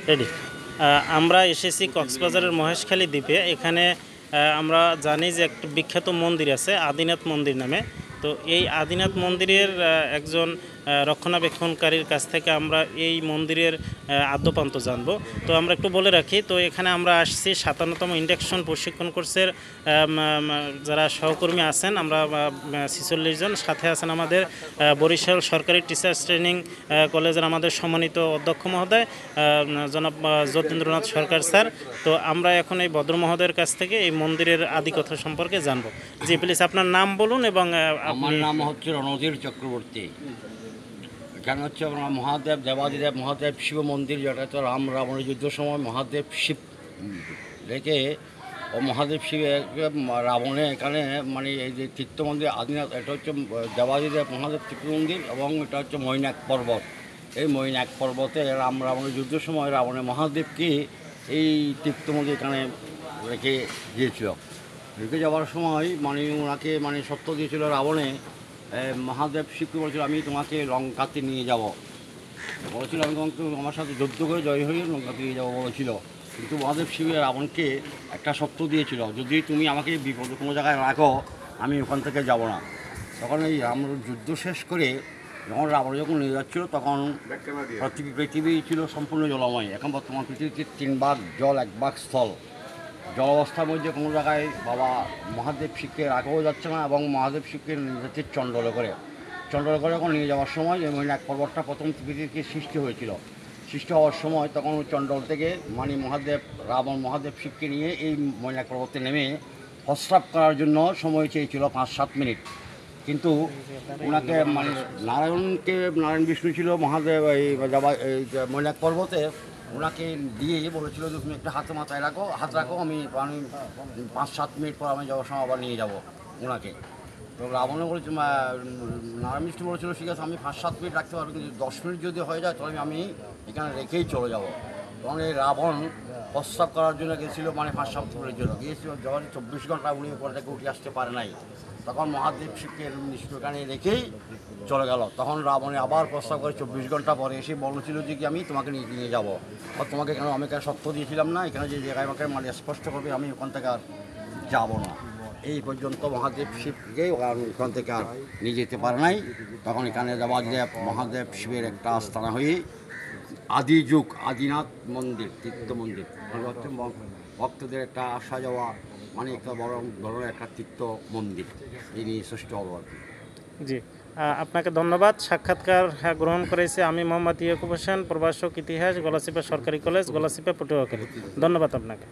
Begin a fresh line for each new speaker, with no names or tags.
Ready. আমরা এসেছি কক্সবাজারের মহেশখালী দ্বীপে। এখানে আমরা জানি যে একটা বিখ্যাত মন্দির আছে আদিনাথ মন্দির নামে। তো এই আদিনাথ মন্দিরের একজন রক্ষণাবেক্ষণকারীর কাছ থেকে আমরা এই মন্দিরের আদ্যপান্ত জানবো। তো আমরা একটু বলে রাখি, তো এখানে আমরা আসছি 57তম ইন্ডাকশন প্রশিক্ষণ কোর্সের যারা সহকর্মী আছেন আমরা 46 জন, সাথে আছেন আমাদের বরিশাল সরকারি টিচার্স ট্রেনিং কলেজের আমাদের সম্মানিত অধ্যক্ষ মহোদয় জনাব যতীন্দ্রনাথ সরকার স্যার। তো আমরা এখন এই ভদ্র মহোদয়ের কাছ থেকে এই মন্দিরের আদি কথা সম্পর্কে জানবো। জি প্লিজ আপনার নাম বলুন। এবং
আমার নাম হচ্ছে রণধীর চক্রবর্তী। এখানে হচ্ছে আমরা মহাদেব দেবাদিদেব মহাদেব শিব মন্দির, যেটা তো রাম রাবণের যুদ্ধের সময় মহাদেব শিব রেখে ও মহাদেব শিব রাবণে এখানে মানে এই যে তীর্থ মন্দির আদিনাথ, এটা হচ্ছে দেবাদিদেব মহাদেব তীর্থ মন্দির এবং এটা হচ্ছে মৈনাক পর্বত। এই মৈনাক পর্বতে রাম রাবণের যুদ্ধের সময় রাবণের মহাদেবকে এই তীর্থ মন্দির এখানে রেখে গিয়েছিল। রেখে যাওয়ার সময় মানে ওনাকে মানে সত্য দিয়েছিল রাবণে। মহাদেব শিবকে বলেছিল আমি তোমাকে লঙ্কাতে নিয়ে যাব, বলেছিল আমি তোমাকে আমার সাথে যুদ্ধ করে জয় হয়ে লঙ্কাতে নিয়ে যাবো বলেছিল। কিন্তু মহাদেব শিব রাবণকে একটা সত্য দিয়েছিল, যদি তুমি আমাকে বিপদে কোনো জায়গায় রাখো আমি ওখান থেকে যাব না। তখন এই রাম যুদ্ধ শেষ করে যখন রাবণ যখন নিয়ে যাচ্ছিল তখন পৃথিবী ছিল সম্পূর্ণ জলময়। এখন বর্তমান পৃথিবীতে 3 ভাগ জল 1 ভাগ স্থল। জল অবস্থার মধ্যে কোনো জায়গায় বাবা মহাদেব শিবকে রাখাও যাচ্ছে না এবং মহাদেব শিবকে নিয়ে যাচ্ছে চণ্ডলে করে যখন নিয়ে যাওয়ার সময় এই মৈনাক পর্বতটা প্রথম পৃথিবীতে সৃষ্টি হয়েছিল। সৃষ্টি হওয়ার সময় তখন চণ্ডল থেকে মানে রাবণ মহাদেব শিবকে নিয়ে এই মৈনাক পর্বতে নেমে প্রস্রাব করার জন্য সময় চেয়েছিল 5-7 মিনিট। কিন্তু ওনাকে মানে নারায়ণ বিষ্ণু ছিল মহাদেব এই মৈনাক পর্বতে, ওনাকে দিয়ে বলেছিল যে তুমি একটা হাত রাখো আমি 5-7 মিনিট পর আমি যাওয়ার সময় আবার নিয়ে যাবো ওনাকে। তো রাবণও বলেছিল, নারায়ণ বিষ্ণু বলেছিল ঠিক আছে আমি 5-7 মিনিট রাখতে পারবো, কিন্তু 10 মিনিট যদি হয়ে যায় তাহলে আমি এখানে রেখেই চলে যাব। তখন এই রাবণ প্রস্রাব করার জন্য গেছিলো মানে 5-7 মিনিটের জন্য গিয়েছিল, যখন 24 ঘন্টা উড়িয়ে পরে থেকে উঠে আসতে পারে নাই। তখন মহাদেব শিবকে নিষ্ঠুরখানে রেখেই চলে গেল। তখন রাবণে আবার প্রস্তাব করে 24 ঘন্টা পরে এসে বলেছিল যে কি আমি তোমাকে নিয়ে যাবো, আর তোমাকে কেন আমি কেন সত্য দিয়েছিলাম না, এখানে যে জায়গায় আমাকে মানে স্পষ্ট করবে আমি ওখান থেকে আর যাবো না। এই পর্যন্ত মহাদেব শিবকে ওখান থেকে আর নিয়ে যেতে পারে নাই। তখন এখানে দেবাদিদেব মহাদেব শিবের একটা আস্থানা হয়ে আদি যুগ আদিনাথ মন্দির তীর্থ মন্দির ভক্তদের একটা আসা যাওয়া মানে একটা বড় ধরনের একটা তীর্থ মন্দির এই নিয়ে সৃষ্টি হল আর কি।
জি আপনাকে ধন্যবাদ। সাক্ষাৎকার গ্রহণ করেছে আমি মোহাম্মদ ইয়াকুব হোসেন, প্রভাষক ইতিহাস, গলাচিপা সরকারি কলেজ, গলাচিপা পটুয়াখালী। ধন্যবাদ আপনাকে।